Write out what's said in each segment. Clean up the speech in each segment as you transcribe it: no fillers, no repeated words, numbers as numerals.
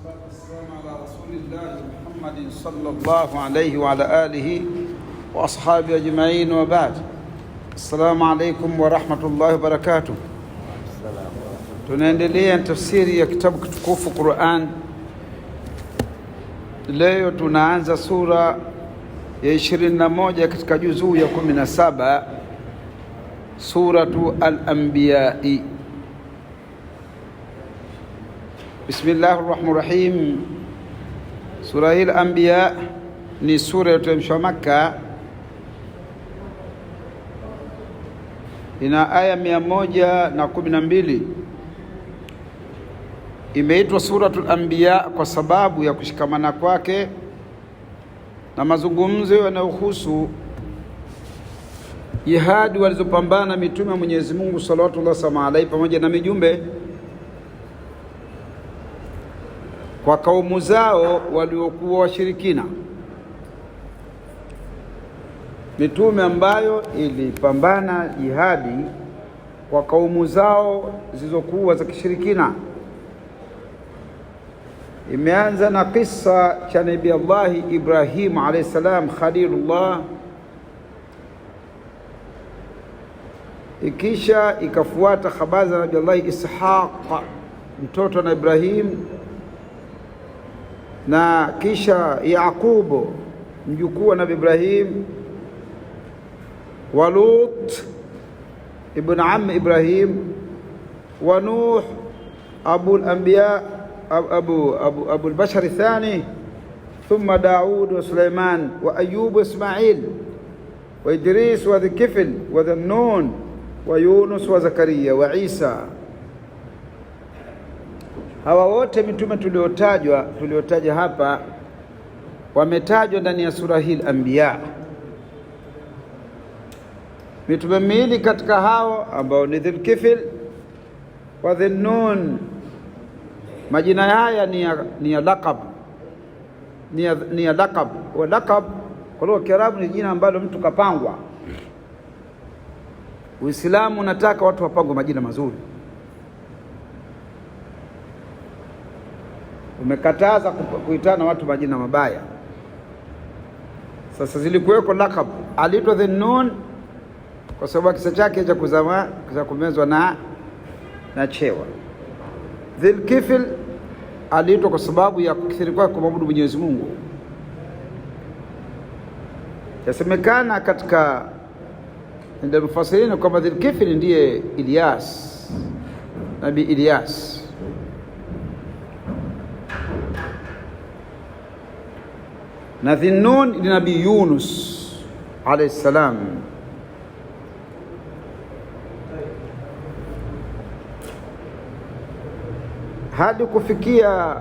والصلاة والسلام على رسول الله محمد صلى الله عليه وعلى آله وأصحابه أجمعين وبعد. السلام عليكم ورحمة الله وبركاته. Tunaendelea tafsiri ya kitabu kitukufu Qur'an. Leo tunaanza sura ya 21 katika juzuu ya 17, suratu al-Anbiya. Bismillahir Rahmanir Rahim. Sura hii al-Anbiya ni sura iliyoteremshwa Makka, ina aya 112. Imeitwa suratul Anbiya kwa sababu ya kushikamana kwake na mazungumzo yanayohusu jihadi walizopambana mitume wa Mwenyezi Mungu sallallahu alaihi pamoja na mijumbe kwa kaumu zao waliokuwa washirikina. Mitume ambayo ilipambana jihadi kwa kaumu zao zilizokuwa za kishirikina. Imeanza na kisa cha Nabii Allah Ibrahim alayhi salam Khalilullah, ikisha ikafuata habari za Nabii Allah Ishaq mtoto na Ibrahim, na kisha Yaqubu mjukuu wa Nabii Ibrahim, wa Lut ibn ammi Ibrahim, wa Nuh abu al-anbiya أبو البشر الثاني، ثم داود وسليمان وأيوب وإسماعيل وإدريس وذي الكفل وذي النون ويونس وزكريا وعيسى. Hawa wote mitume tuliotaja hapa wametajwa ndani ya sura hii al-Anbiya. Mitume miwili katika hao ambao ni Dhul Kifl wa Dhul Nun, majina haya ni ya laqab, ni ya laqab. Wa laqab kwa lugha ya Kiarabu ni jina ambalo mtu kapangwa. Uislamu unataka watu wapangwe majina mazuri, umekataza kuitana watu majina mabaya. Sasa zilikuweko laqab. Aliitwa Dhunnun kwa sababu kisa chake cha kuzama za kumezwa na chewa. Dhul Kifl aliitwa kwa sababu ya kukithiri kwake kumwabudu Mwenyezi Mungu. Yasemekana katika ndio mufasirina kwamba Dhul Kifl ndiye Ilyas, Nabii Ilyas. Na Dhunnun ni Nabii Yunus alayhi salam. Hadi kufikia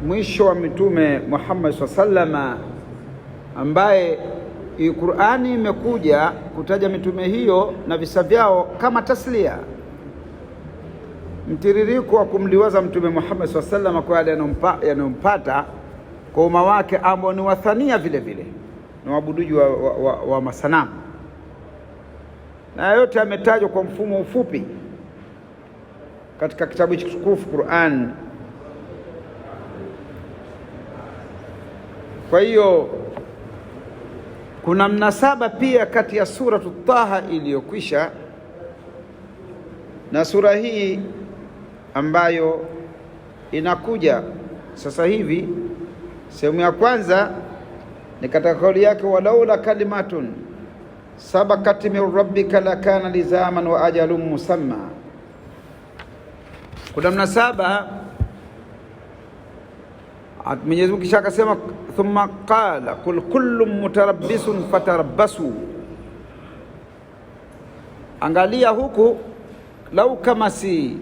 mwisho wa mitume Muhammad SAW, ambaye Qur'ani imekuja kutaja mitume hiyo na visa vyao kama taslia, mtiririko wa kumliwaza mtume Muhammad SAW kwa yale yanompata kwa umma wake ambao ni wathania vile vile na waabuduji wa masanamu, na yote ametajwa kwa mfumo ufupi katika kitabu kitukufu Qur'an. Kwa hiyo kuna mnasaba pia kati ya suratu Taha iliyokwisha na sura hii ambayo inakuja sasa hivi. Sehemu ya kwanza ni katika kauli yake, walaula kalimatun sabakat min rabbika lakana lizaman wa ajalun musamma. Kuna mnasaba. Mwenyezi Mungu kisha akasema, thumma qala kul kullum mutarabbisun fatarabbasu. Angalia huku, lau kama si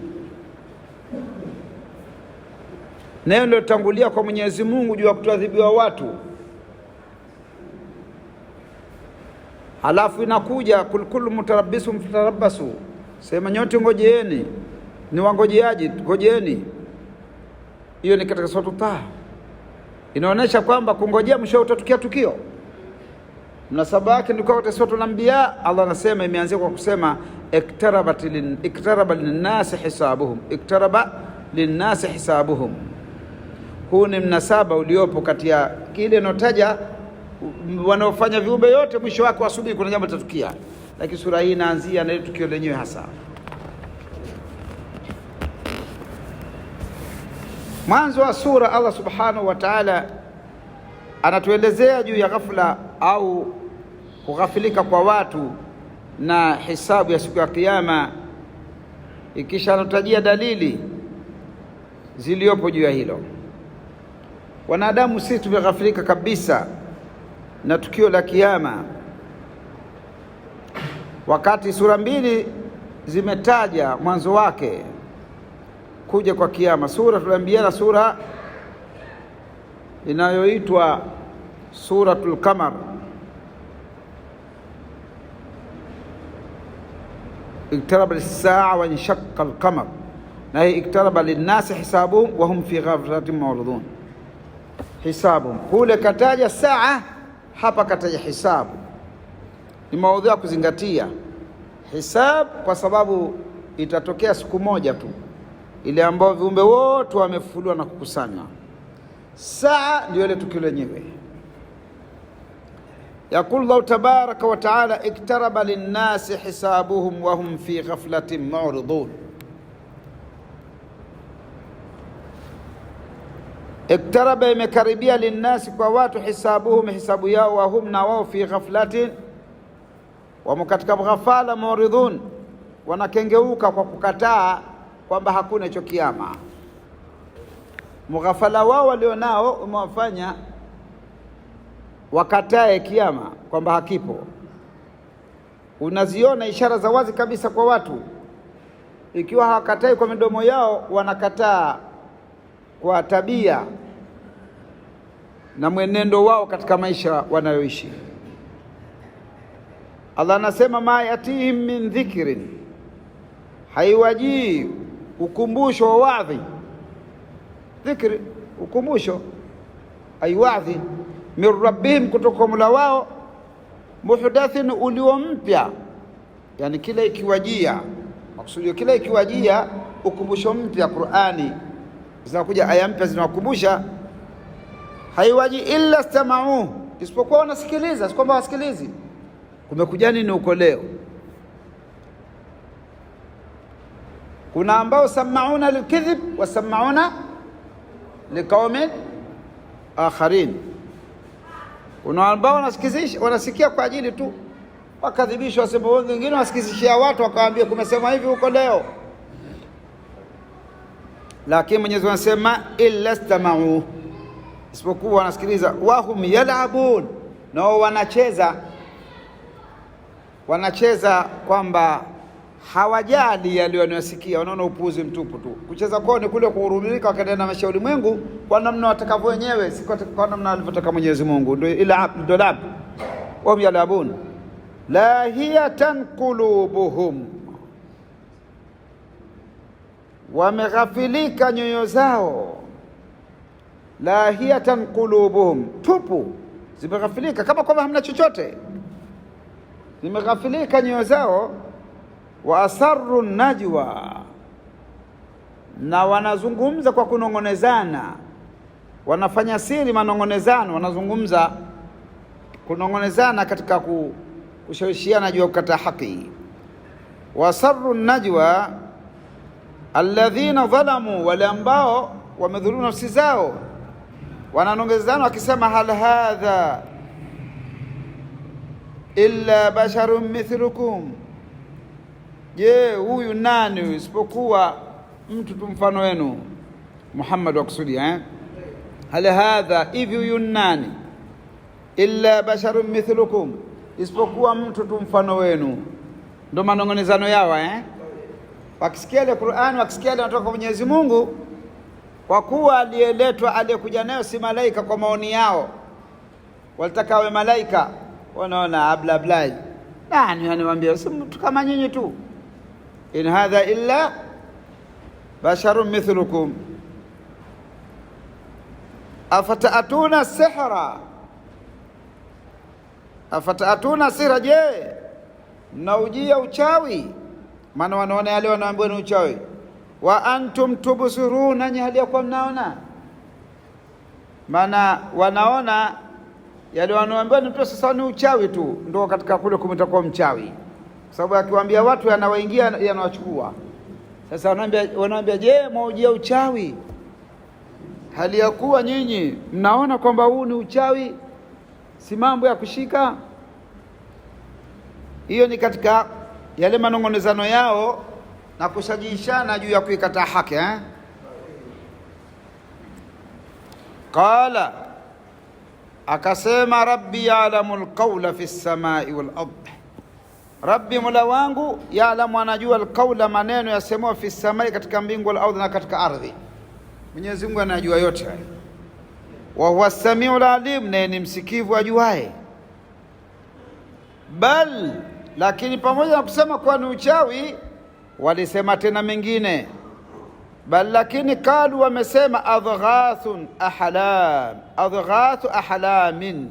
neno lilotangulia kwa Mwenyezi Mungu juu ya kuadhibiwa watu, halafu inakuja kul kullum mutarabbisun fatarabbasu, sema nyote ngojeeni. Ni wangojeaji, ngojeeni. Hiyo ni katika sura Taha. Inaonyesha kwamba kungojea mwisho utatukia tukio. Mnasaba wake ni kwa sura al-Anbiya. Allah anasema, imeanzia kwa kusema iktaraba linnasi hisabuhum, iktaraba linnasi hisabuhum. Huu ni mnasaba uliopo kati ya kile notaja wanaofanya viumbe yote, mwisho wake wasubiri kuna jambo litatukia, lakini sura hii inaanzia na ile tukio lenyewe hasa. Mwanzo wa sura, Allah subhanahu wa ta'ala anatuelezea juu ya ghafla au kughafilika kwa watu na hisabu ya siku ya Kiyama, ikisha anatajia dalili ziliopo juu ya hilo. Wanadamu sisi tumeghafilika kabisa na tukio la Kiyama, wakati sura mbili zimetaja mwanzo wake kuja kwa Kiyama. Suratul Anbiya, sura inayoitwa Suratul Qamar, iktaraba lis-saa wa inshaqqa al-qamar, na hii iktaraba lin-nasi hisabuhum wa hum fi ghaflatin mu'ridun. Hisabu kule kataja saa, hapa kataja hisabu. Ni maudhui ya kuzingatia hisabu, kwa sababu itatokea siku moja tu ile ambayo viumbe wote wamefufuliwa na kukusanywa. Saa ndio ile tukio lenyewe. Yaqulu Allahu tabaraka wa taala, iktaraba linnasi hisabuhum wa hum fi ghaflatin mu'ridun. Iktaraba, imekaribia, linnasi, kwa watu, hisabuhum, hisabu yao, wa hum, na wao, fi ghaflatin, wamo katika ghafala, mu'ridun, wanakengeuka kwa kukataa kwamba hakuna hicho Kiyama. Mughafala wao walionao umewafanya wakatae Kiyama, kwamba hakipo. Unaziona ishara za wazi kabisa kwa watu, ikiwa hawakatai kwa midomo yao, wanakataa kwa tabia na mwenendo wao katika maisha wanayoishi. Allah anasema, ma yatihim min dhikrin, haiwajii ukumbusho wa wadhi. Dhikri, ukumbusho, aiwadhi, min rabbihim, kutoka Mola wao, muhdathin, ulio mpya. Yani kila ikiwajia, makusudio kila ikiwajia ukumbusho mpya, Qur'ani zinakuja aya mpya zinawakumbusha, haiwaji illa istama'u, isipokuwa wanasikiliza. Si kwamba wasikilizi, kumekuja nini huko leo. Kuna ambao samauna lilkidhib wa samauna liqaumin akharin. Kuna ambao wanasikia kwa ajili tu wakadhibishwa, wasema wengine wasikizishia watu, wakawaambia kumesema hivi huko leo. Lakini Mwenyezi Mungu anasema illa istama'u, isipokuwa wanasikiliza. Wahum yal'abun, nao wanacheza kwamba hawajali yale wanayosikia, wanaona upuzi mtupu tu. Kucheza kwao ni kule kuhurumika, wakaenda na maisha ya ulimwengu kwa namna watakavyo wenyewe, si kwa namna alivyotaka Mwenyezi Mungu. Ndio il'ab, wahum yal'abun lahiyatan qulubuhum, wameghafilika nyoyo zao. Lahiyatan qulubuhum, tupu, zimeghafilika kama kwamba hamna chochote, zimeghafilika nyoyo zao. Wa asarru najwa, na wanazungumza kwa kunongonezana, wanafanya siri manongonezano, wanazungumza kunongonezana katika kushawishiana juu ya kukataa haki. Wa asarru najwa alladhina dhalamu, wale ambao wamedhulumu nafsi zao, wananongezana wakisema, hal hadha illa basharun mithlukum, je, huyu nani isipokuwa mtu tu mfano wenu. Muhammad wakusudia hal hadha, hivi huyu nani, illa basharun mithlukum, isipokuwa mtu tu mfano wenu. Ndio manongonezano yao wakisikia ile Qur'an, wakisikia ile kutoka kwa Mwenyezi Mungu, kwa kuwa aliyeletwa, aliyekuja nayo si malaika. Kwa maoni yao walitaka awe malaika, wanaona abla nani aniwaambia, si mtu kama nyinyi tu. In hadha illa basharun mithlukum afata'atuna sihra, afata'atuna sihra, je, mnaujia uchawi? Maana wanaona yale wanaambiwa ni uchawi. Wa antum tubsiruna, nanyi hali ya kuwa mnaona. maana wanaona yale wanaoambiwa ni tu sasa ni uchawi tu, ndio katika kule kumtakuwa mchawi, kwa sababu akiwaambia watu yanawaingia yanawachukua. Sasa wanaambia je, mwaujia uchawi hali ya kuwa nyinyi mnaona kwamba huu ni uchawi, si mambo ya kushika? Hiyo ni katika yale manongonezano yao na kushajishana juu ya kuikataa haki. Qala, akasema rabbi ya'lamu alqawla fi samai wal ard, rabbi mola wangu ya'lamu, anajua alqawla, maneno yasemwa, fi samai, katika mbingu, wal ard, na katika ardhi. Mwenyezi Mungu anajua yote hayo. Wa huwa samiul alim, naye ni msikivu ajuaye. Bal, lakini pamoja na kusema kuwa ni uchawi, walisema tena mengine. Bal, lakini kalu, wamesema adghathun ahlam, adghathu ahlamin,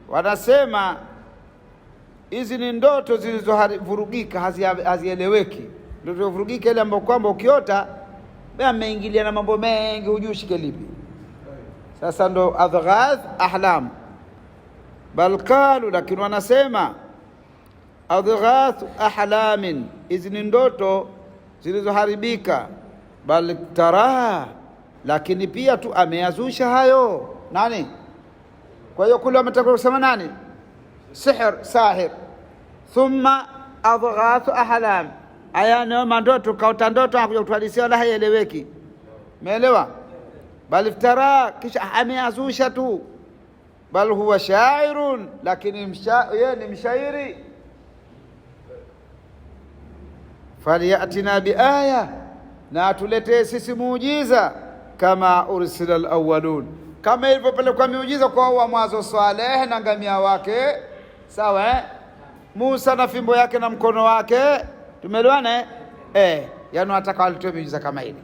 wanasema hizi ni ndoto zilizovurugika, hazieleweki. Ndoto vurugika ile ambayo kwamba ukiota ameingilia na mambo mengi, hujui shike lipi. Sasa ndo adghath ahlam. Bal kalu, lakini wanasema adghath ahlamin, hizi ni ndoto zilizoharibika. Bal tara, lakini pia tu ameyazusha hayo nani? Kwa hiyo kule wametaka kusema nani? Sahir. Thumma adghath ahlam, aya ni mandoto, kaota ndoto anakuja kutuhadisia wala haieleweki. Umeelewa? Bal iftara, kisha ameyazusha tu. Bal huwa shairun, lakini yeye ni mshairi. Falyatina biaya, na tuletee sisi muujiza, kama ursila alawwalun, kama ilivyopelekwa miujiza kwa wa mwanzo, Saleh na ngamia wake, sawa Musa na fimbo yake na mkono wake. Tumeelewana yani wataka walitoe miujiza kama hili.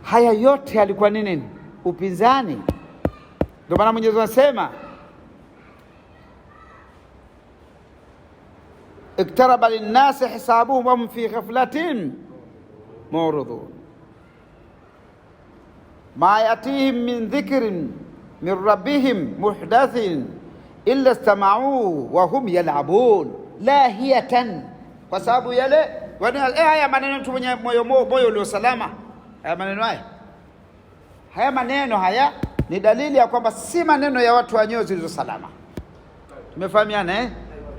Haya yote yalikuwa nini? Upinzani. Ndio maana Mwenyezi Mungu anasema iktaraba linnasi hisabuhum wa hum fi ghaflatin mu'ridun, ma yatihim min dhikrin min rabbihim muhdathin illa istama'uhu wa hum yal'abun lahiyatan, kwa sababu yale haya maneno mtu mwenye moyo ulio salama, haya maneno haya ni dalili ya kwamba si maneno ya watu wa nyoyo zilizo salama. Tumefahamiana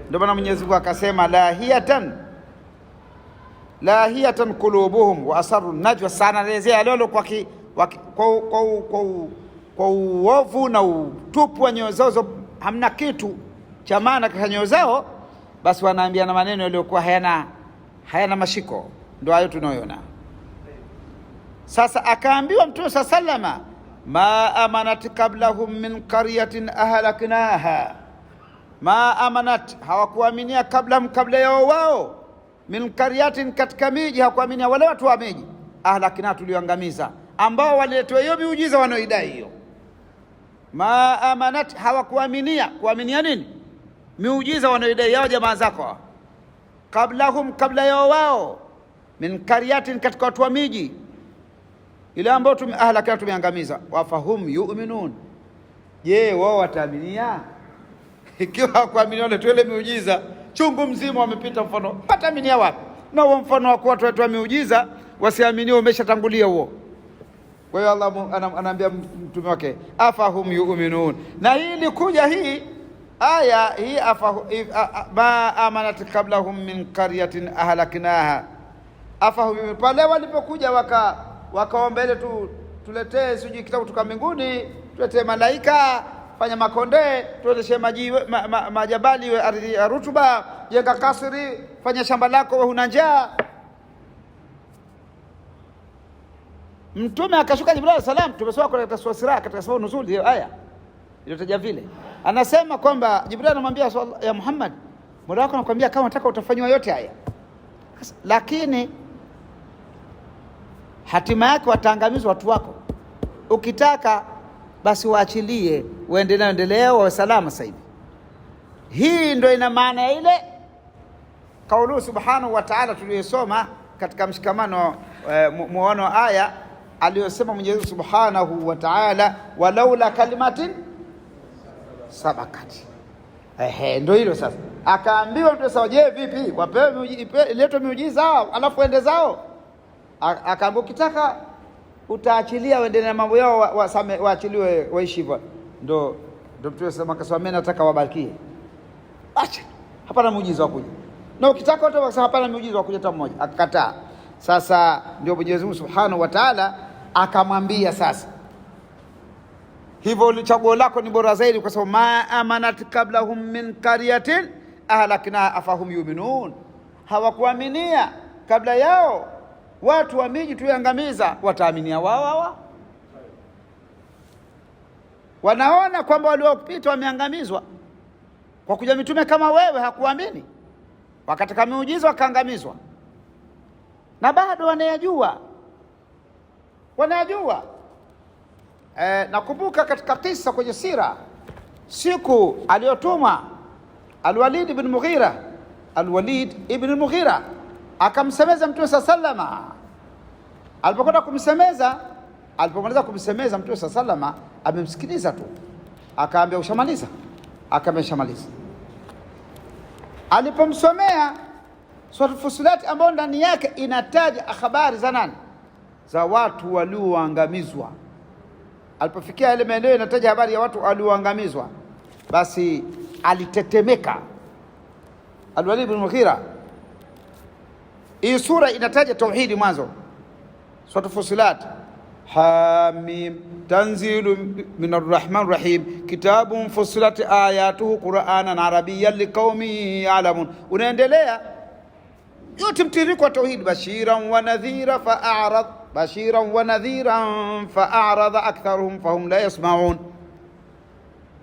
Ndio maana Mwenyezi Mungu akasema lahiyatan qulubuhum wa asarru najwa, sana lezea lolo kwa uovu na utupu wa nyoyo zao, hamna kitu cha maana katika nyoyo zao, basi wanaambia na maneno yaliyokuwa hayana mashiko. Ndio hayo tunayoona sasa. Akaambiwa Mtume sallama, ma amanat qablahum min qaryatin ahlaknaha, ma amanat, hawakuaminia kabla yao wao, min qaryatin, katika miji, hawakuaminia wale watu wa miji, ahlakna, tulioangamiza, ambao waliletwa hiyo miujiza wanaoidai hiyo. Ma amanat, hawakuaminia. Kuaminia nini? Miujiza wanaoidai yao jamaa zako, qablahum, kabla yao wao, min qaryatin, katika watu wa miji ile ambao ahlakna, tumeangamiza. Wafahum yu'minun, je, wao wataaminia? Ikiwa hawakuamini wale tuele miujiza chungu mzima wamepita, mfano wataaminia wapi? Na huo mfano wa kuwa tuwa miujiza wasiamini umeshatangulia huo. Kwa hiyo Allah anaambia mtume wake afahum yu'minun, na hii ni kuja hii aya hii ma amanat qablahum min qaryatin ahlaknaha afahum, pale walipokuja wakaombele tuletee sijui kitabu kutoka mbinguni, tuletee malaika, fanya makonde, tuendeshe majabali we ardhi ya rutuba, jenga kasri, fanya shamba lako we huna njaa. Mtume akashuka Jibril alayhi salam, tumesoma katika sura Isra, katika sura nuzul hiyo aya iliyotaja vile, anasema kwamba Jibril anamwambia ya Muhammad, Mola wako anakuambia kama unataka utafanywa yote haya, lakini hatima yake wataangamizwa watu wako. Ukitaka basi waachilie waendelee wawe salama sasa hivi. Hii ndio ina maana ile kaulu subhanahu wa ta'ala tuliyosoma katika mshikamano muono aya aliyosema Mwenyezi Mungu Subhanahu wa Ta'ala, walaula kalimatin sabakati. Ndio hilo sasa. Akaambiwa mtu sawa, je, vipi wapewe letwe miujiza alafu ende zao? Akaambiwa ukitaka utaachilia waende na mambo yao, waachiliwe waishi hivyo. Ndio mtu sema akasema mimi nataka wabarikie, acha hapana muujiza wa kuja, na ukitaka wote wakasema hapana muujiza wa kuja hata mmoja, akakataa. Sasa ndio Mwenyezi Mungu Subhanahu wa Ta'ala akamwambia sasa, hivyo chaguo lako ni bora zaidi, kwa sababu ma amanat qablahum min qaryatin ahlakna afahum yu'minun, hawakuaminia kabla yao watu wa miji tuiangamiza, wataaminia wao? Wanaona kwamba waliopita wameangamizwa kwa kuja mitume kama wewe, hakuamini, wakataka miujiza wakaangamizwa, na bado wanayajua. Nakumbuka katika kisa kwenye sira, siku aliyotuma Al-Walid ibn Mughira akamsemeza Mtume sallama. Alipokwenda kumsemeza, alipomaliza kumsemeza Mtume sallama, amemsikiliza tu, akaambia ushamaliza? Akaambia shamaliza. Alipomsomea Sura Fussilat ambayo ndani yake inataja habari za nani? Za watu walioangamizwa. Alipofikia ile maeneo inataja habari ya watu walioangamizwa, basi alitetemeka Al-Walid ibn Mughira. Hii sura inataja tauhidi mwanzo, Sura Fussilat, Hamim tanzilu minar rahman rahim kitabun fussilat ayatuhu qur'anan arabiyyan liqaumin ya'lamun. Unaendelea yote mtiririko wa tauhid, bashiran wa nadhiran fa'arada aktharuhum fahum la yasma'un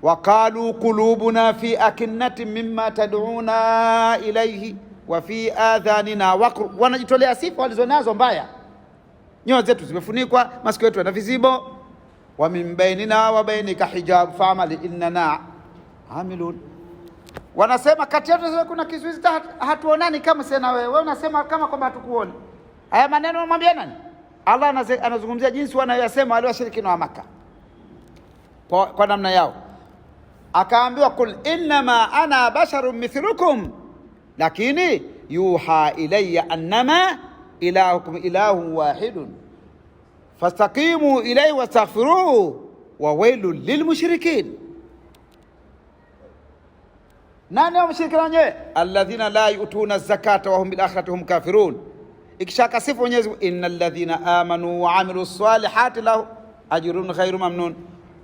wa qalu qulubuna fi akinnatin mimma tad'una ilayhi wa fi adhanina waqr. Wanajitolea sifa walizonazo mbaya, nyoyo zetu zimefunikwa, masikio yetu yana vizibo. Wa min bainina wa bainika hijab fa'mal innana amilun. Wanasema kati yetu kuna kizuizi, hatuonani kama sasa wewe unasema kama kwamba hatukuoni. Haya maneno anamwambia nani? Allah anazungumzia jinsi wanayosema wale washirikina wa Makkah kwa namna yao. Akaambiwa kul innama ana basharun mithlukum lakini yuha ilayya annama ilahukum ilahun wahidun fastaqimu ilayhi wastaghfiruhu wa wailul lilmushrikin. Nani wa mushrikina wenyewe? Alladhina la yu'tuna zakata wa hum bil akhirati hum kafirun. Ikishaka sifu Mwenyezi Mungu, innal ladhina amanu wa amilus salihati lahu ajrun ghairu mamnun.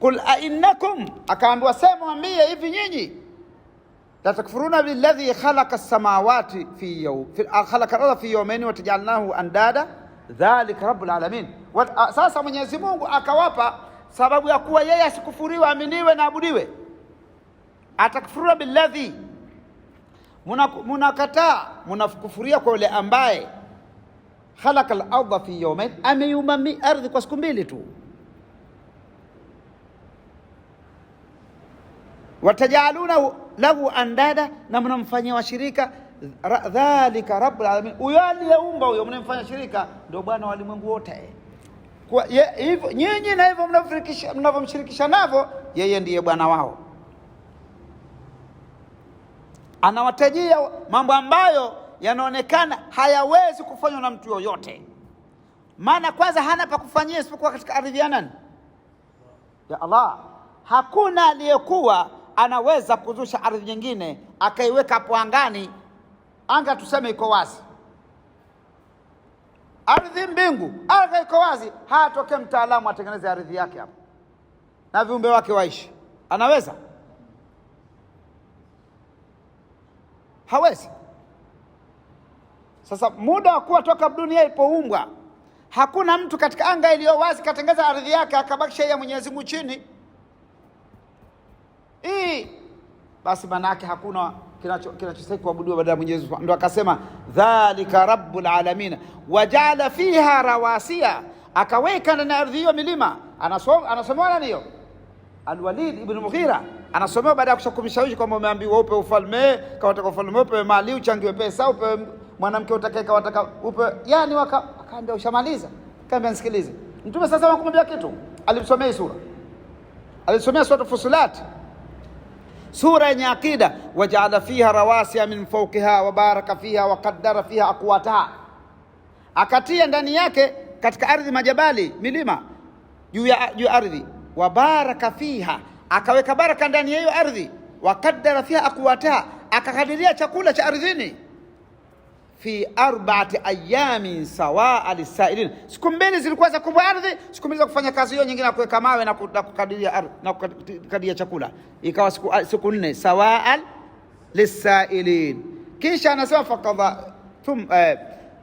Qul a innakum, akaambiwa sema mwambie hivi nyinyi, la takfuruna billadhi khalaqa as-samawati khalaqa al-ardha fi yawmayn wa tajalnahu andada dhalika rabbul alamin. Sasa Mwenyezi Mungu akawapa sababu ya kuwa yeye asikufuriwe, aminiwe na abudiwe. Atakfuruna billadhi, munakataa munakufuria kwa yule ambaye khalaqa al-ardha fi yawmayn, ameyumami ardhi kwa siku mbili tu. Watajaluna lahu andada, na mnamfanyia washirika. Dhalika rabbul alamin, huyo aliyeumba huyo mnamfanya shirika ndio bwana wa ulimwengu wote. Kwa hivyo nyinyi na hivyo mnavyomshirikisha navyo, yeye ndiye bwana wao. Anawatajia mambo ambayo yanaonekana hayawezi kufanywa na mtu yoyote. Maana kwanza hana pa kufanyia isipokuwa katika ardhi ya nani? Ya Allah. Hakuna aliyekuwa anaweza kuzusha ardhi nyingine akaiweka hapo angani, anga tuseme iko wazi, ardhi mbingu, anga iko wazi, hatokee mtaalamu atengeneze ardhi yake hapo na viumbe wake waishi. Anaweza? Hawezi. Sasa muda wa kuwa toka dunia ilipoumbwa, hakuna mtu katika anga iliyo wazi katengeza ardhi yake akabakisha ya Mwenyezi Mungu chini. Basi maana yake hakuna kinachostahili kuabudiwa baada ya Mwenyezi Mungu. Ndio akasema dhalika rabbul alamin waja'ala fiha rawasiya, akaweka ndani ya ardhi hiyo milima. Anasomewa nani hiyo? Al-Walid ibn Mughira anasomewa baada ya kushakumshawishi kwamba umeambiwa upe ufalme, kawataka ufalme upe mali, uchangiwe pesa, upe mwanamke utakaye kawataka upe, yani Kaambia ushamaliza? Kaambia nisikilize. Mtume sasa akamwambia kitu, alimsomea sura, alisomea sura Fusilat, sura yenye akida. Wajaala fiha rawasiya min fawqiha wa baraka fiha wa qaddara fiha aqwataha, akatia ndani yake katika ardhi majabali, milima juu ya ardhi. Wa baraka fiha, akaweka baraka ndani ya hiyo ardhi. Wa qaddara fiha aqwataha, akakadiria chakula cha ardhini. Fi 4 ayamin sawaa lisailin, siku mbili zilikuwa za kubwa ardhi, siku mbili za kufanya kazi hiyo nyingine, na kuweka mawe na kukadiria ardhi na kukadiria chakula, ikawa siku 4 sawaa lisailin. Kisha anasema faqadha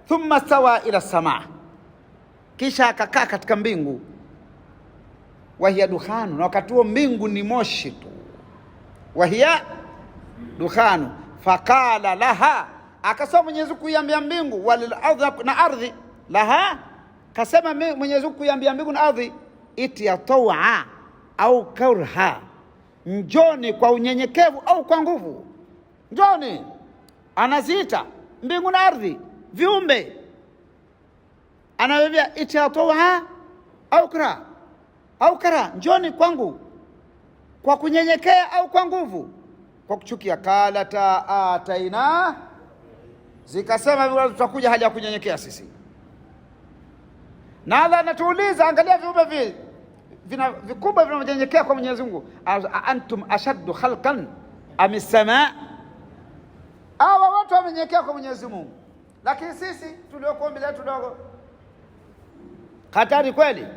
thumma stawa ila samaa, kisha akakaa katika mbingu. Wahiya dukhanu, na wakati huo mbingu ni moshi tu. Wahiya dukhanu, faqala laha, akasema Mwenyezi Mungu kuiambia mbingu, walil ardhi, na ardhi, laha, kasema Mwenyezi Mungu kuiambia mbingu na ardhi, itiya tawa au karha, njoni kwa unyenyekevu au kwa nguvu, njoni. Anaziita mbingu na ardhi viumbe, anawaambia itiya tawa au karha, njoni kwangu kwa kunyenyekea au kwa nguvu, kwa kuchukia. Kalata ataina, zikasema tutakuja hali ya kunyenyekea sisi. Na Allah anatuuliza, angalia viumbe vikubwa vinanyenyekea kwa Mwenyezi Mungu. Antum ashaddu khalqan am as-samaa, hawa watu wamenyenyekea kwa Mwenyezi Mungu, lakini sisi tuliokuwa mbele yetu dogo. Hatari kweli.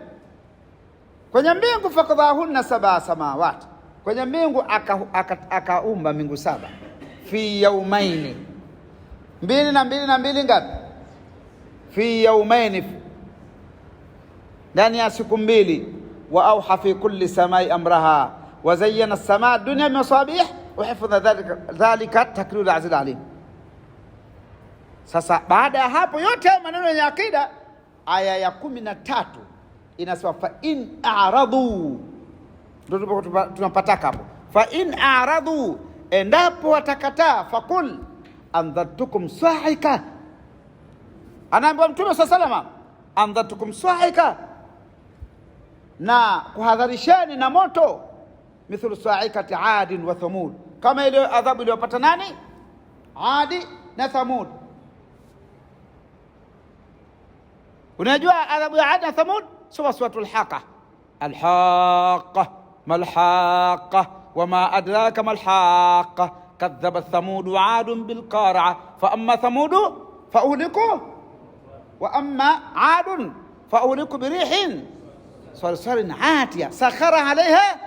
Kwenye mbingu fakadhahunna 7 samawati, kwenye mbingu akaumba mbingu 7. Fi yaumaini, 2 na 2 na 2 ngapi? Fi yaumaini, ndani ya siku 2. Wa auha fi kulli samai amraha wa zayyana as-samaa dunya bimasabih wa hifadha dhalika takrir aziz alim. Sasa baada ya hapo yote maneno ya akida, aya ya 13 inasema fa in a'radu, ndio tunapataka hapo. Fa in a'radu, endapo watakataa, fakul andhatukum sa'ika, anaambia Mtume sallallahu andhatukum sa'ika, na kuhadharisheni na moto, mithlu sa'ikati Adin wa Thamud, kama ile adhabu iliyopata nani? Adi na Thamud. Unajua adhabu ya Adi na Thamud? Suratul Haqa, alhaqa malhaqa wama adraka malhaqa kadhabat Thamud wa Adun bilqari'a fa amma Thamud fa uhliku wa amma Adun fa uhliku birihin sarsarin atiya sakhara 'alayha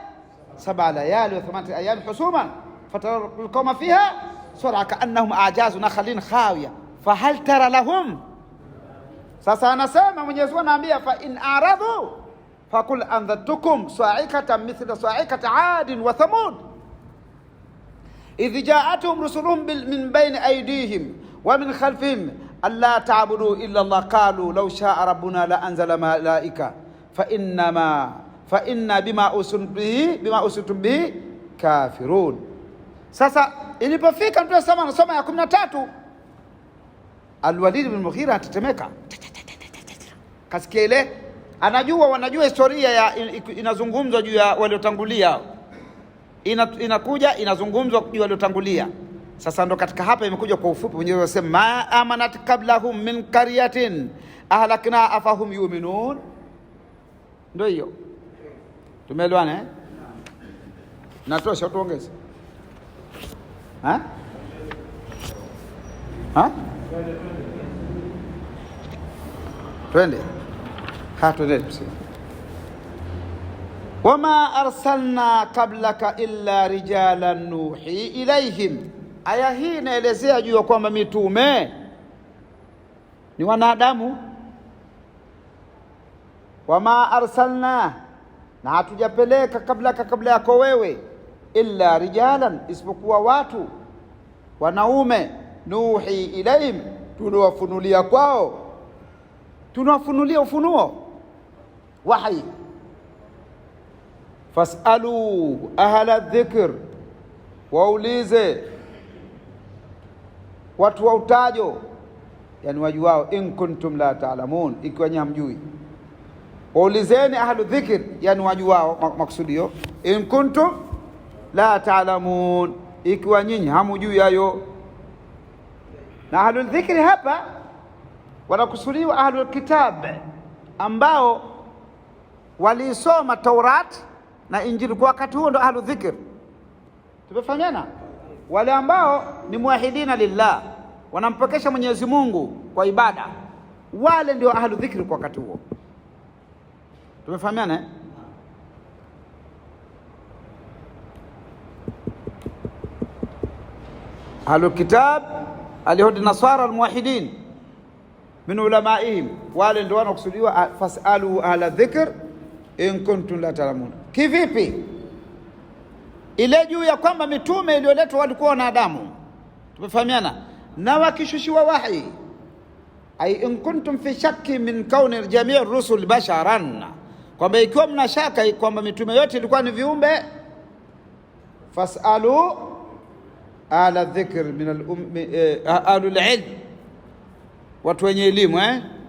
7 layali wa 8 ayyam husuman fatara alqawma fiha sur'a ka'annahum a'jazu nakhlin khawiya fahal tara lahum. Sasa anasema Mwenyezi Mungu anaambia fa in aradhu fakul andhatukum sa'ikatan mithla sa'ikati Adin wa Thamud idh ja'atuhum rusuluhum min bayni aydihim wa min khalfihim alla ta'budu illa Allah qalu law sha'a rabbuna la anzala malaika fa inna bima usultum bihi kafirun. Sasa ilipofika Mtume sama anasoma ya 13, Al-Walid bin Mughira atatemeka, kasikia ile, wanajua historia ya inazungumzwa juu ya waliotangulia, inakuja inazungumzwa juu ya waliotangulia. Sasa ndo katika hapa imekuja kwa ufupi, Mwenyezi Mungu anasema ma amanat qablahum min qaryatin ahlakna afahum yu'minun. Ndio hiyo, tumeelewana eh? Natosha, tuongeze twende wama arsalna qablaka illa rijalan nuhi ilaihim. Aya hii inaelezea juu ya kwamba mitume ni wanadamu. Wama arsalna, na hatujapeleka kabla yako wewe, illa rijalan, isipokuwa watu wanaume, nuhi ilaihim, tunawafunulia kwao, tunawafunulia ufunuo, wahi. Fasalu ahla dhikr, waulize watu wa utajo, yani wajuao, in kuntum la ta'lamun, ikiwa nyinyi hamjui. Waulizeni ahlu dhikr, yani wajuao, maksudio in kuntum la ta'lamun, ikiwa nyinyi hamjui hayo. Na ahlu dhikri hapa wanakusudiwa ahlu kitab, ambao walisoma Taurat na Injili kwa wakati huo, ndo ahlu dhikr. Tumefahamiana? Wale ambao ni muwahidina lillah, wanampokesha Mwenyezi Mungu kwa ibada, wale ndio ahlu dhikri kwa wakati huo. Tumefahamiana? Ahlu kitab alyahudi nasara almuwahidin min ulamaihim, wale ndio wanakusudiwa fasalu ahla dhikr in kuntum la ta'lamun. Kivipi? Ile juu ya kwamba mitume iliyoletwa walikuwa wanadamu, tumefahamiana, na wakishushiwa wahi, ay in kuntum fi shakki min kauni jamii rusul basharan, kwamba ikiwa mna shaka kwamba mitume yote ilikuwa ni viumbe, fasalu ala dhikr min al ilm, watu wenye elimu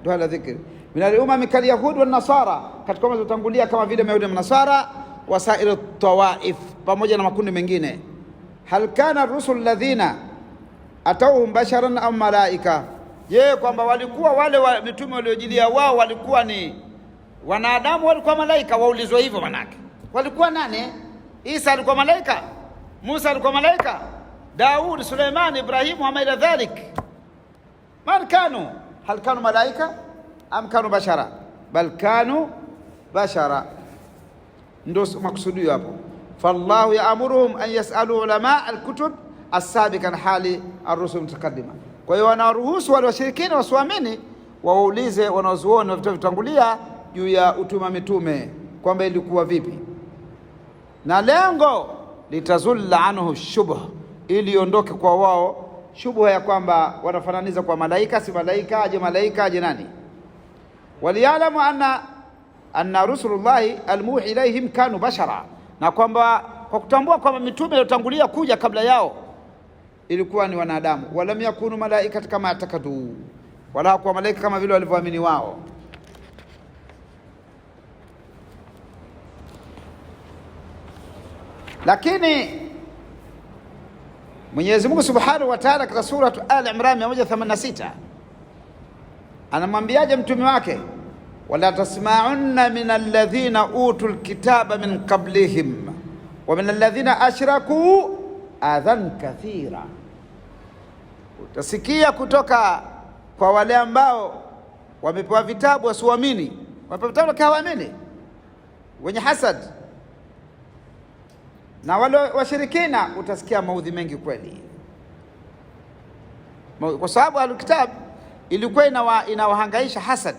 ndio ala dhikr min al kal yahud wa nasara, katika wazotangulia kama vile Mayahudi na Nasara, wasair tawaif, pamoja na makundi mengine. Hal kana rusul ladhina atawhum basharan am malaika, je, kwamba walikuwa wale mitume waliojilia wao walikuwa ni wanadamu, walikuwa malaika? Waulizwa hivyo, manake walikuwa nani? Isa alikuwa malaika? Musa alikuwa malaika? Daud, Suleiman, Ibrahim wa ila dhalik, man kanu? Hal kanu malaika am kanu bashara? Bal kanu bashara. Ndio maksudio hapo. Fallahu yaamuruhum an yasalu ulama alkutub as-sabiqa an hali ar-rusul mutaqaddima. Kwa hiyo wanaruhusu wale washirikina wasiamini waulize wanazuoni wa vitabu vitangulia juu ya utuma mitume, kwamba ilikuwa vipi, na lengo litazulla anhu shubha, ili iondoke kwa wao shubha ya kwamba wanafananiza kwa malaika, si malaika, aje malaika, aje nani. Waliyalamu anna rusulullahi almuhi ilaihim kanu bashara, na kwamba kwa kutambua kwamba mitume iliyotangulia kuja kabla yao ilikuwa ni wanadamu. Walam yakunu malaika kama atakadu, wala kwa malaika kama vile walivyoamini wao. Lakini Mwenyezi Mungu Subhanahu wa Ta'ala katika sura Al-Imran 186 anamwambiaje mtume wake? Wala tasma'unna min alladhina utul kitaba min qablihim wa min alladhina ashraku adhan kathira, utasikia kutoka kwa wale ambao wamepewa vitabu wasiamini, wamepewa vitabu kawaamini, wenye hasad, na wale washirikina utasikia maudhi mengi kweli, kwa sababu al-kitab ilikuwa inawahangaisha hasad.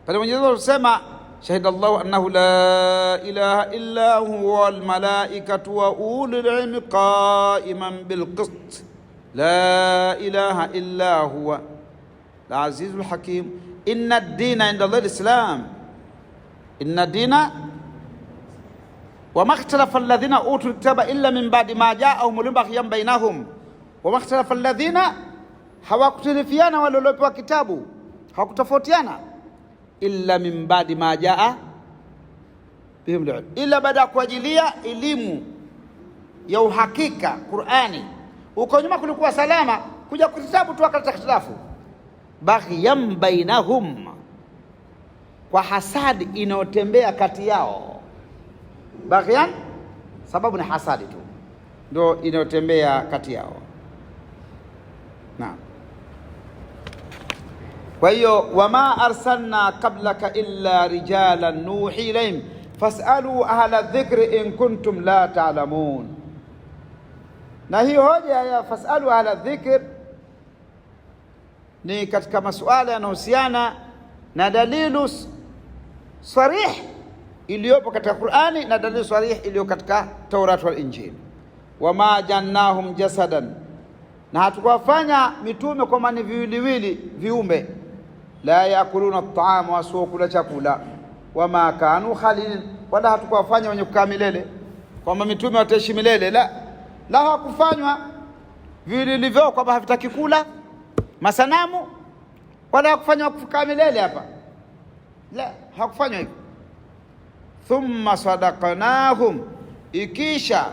Pale Mwenyezi Mungu anasema shahida Allahu annahu la ilaha illa huwa wal malaikatu wa ulul ilmi qa'iman bil qist la ilaha illa huwa al-azizul hakim inna ad-dina inda Allahi al-islam inna ad-dina وما اختلف الذين اوتوا الكتاب الا من بعد ما جاءهم البغي بينهم وما اختلف الذين hawakutilifiana wale waliopewa kitabu, hawakutofautiana illa min ba'di ma jaa bihim al-ilm, illa baada ya kuajilia elimu ya uhakika Qur'ani. Uko nyuma kulikuwa salama, kuja kitabu tu akaleta ikhtilafu, baghyan bainahum, kwa hasadi inayotembea kati yao. Baghyan sababu ni hasadi tu ndio inayotembea kati yao. Naam. Kwa hiyo wama arsalna qablaka illa rijalan nuhi ilayhim fasalu ahla dhikri in kuntum la ta'lamun. Na hiyo hoja ya fasalu ahla dhikr ni katika masuala yanayohusiana na dalilu sarih iliyopo katika Qur'ani na dalilu sarih iliyo katika Taurat wal Injil. Wama jannahum jasadan, na hatukuwafanya mitume kwa mani viwiliwili viumbe, la yakuluna at-ta'ama, wasukula chakula, wama kanu khalilin, wala hatukuwafanya wenye kukaa milele, kwamba mitume wataishi milele, la hakufanywa. vilivyo kwamba havitaki kula masanamu wala hakufanywa kukaa milele hapa, la, hakufanywa hivyo. Thumma sadaqnahum, ikisha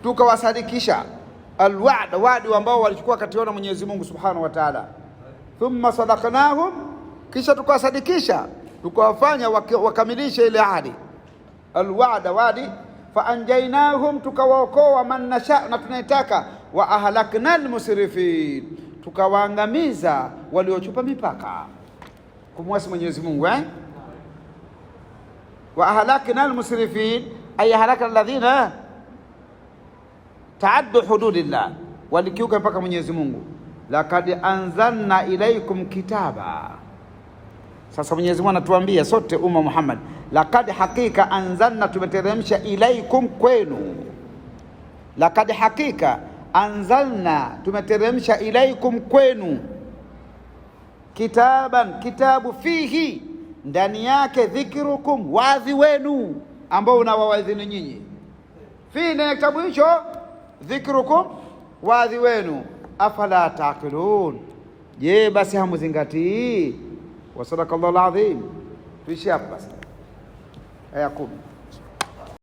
tukawasadikisha alwa'd, wadi ambao walichukua kationa Mwenyezi Mungu Subhanahu wa Ta'ala. Thumma sadaqnahum, kisha tukawasadikisha, tukawafanya wakamilisha ile ahadi alwa'd, wadi. Fa anjaynahum, tukawaokoa man nasha, na tunaitaka, wa ahlakna almusrifin, tukawaangamiza waliochupa mipaka kumwasi Mwenyezi Mungu. Wa ahlakna almusrifin ay halaka alladhina taaddu hududillah, walikiuka mpaka Mwenyezi Mungu. Laqad anzalna ilaykum kitaba. Sasa Mwenyezi Mungu anatuambia sote umma Muhammad, laqad hakika anzalna, tumeteremsha, ilaikum, kwenu. Laqad hakika anzalna, tumeteremsha, ilaikum, kwenu, kitaban, kitabu, fihi, ndani yake, dhikrukum, wadhi wenu ambao unawawadhini nyinyi, fihi, ndani ya kitabu hicho, dhikrukum, wadhi wenu. Afala taqilun, je basi hamuzingatii? Wa sadaqallahu alazim. Tuishi hapa basi aya 10.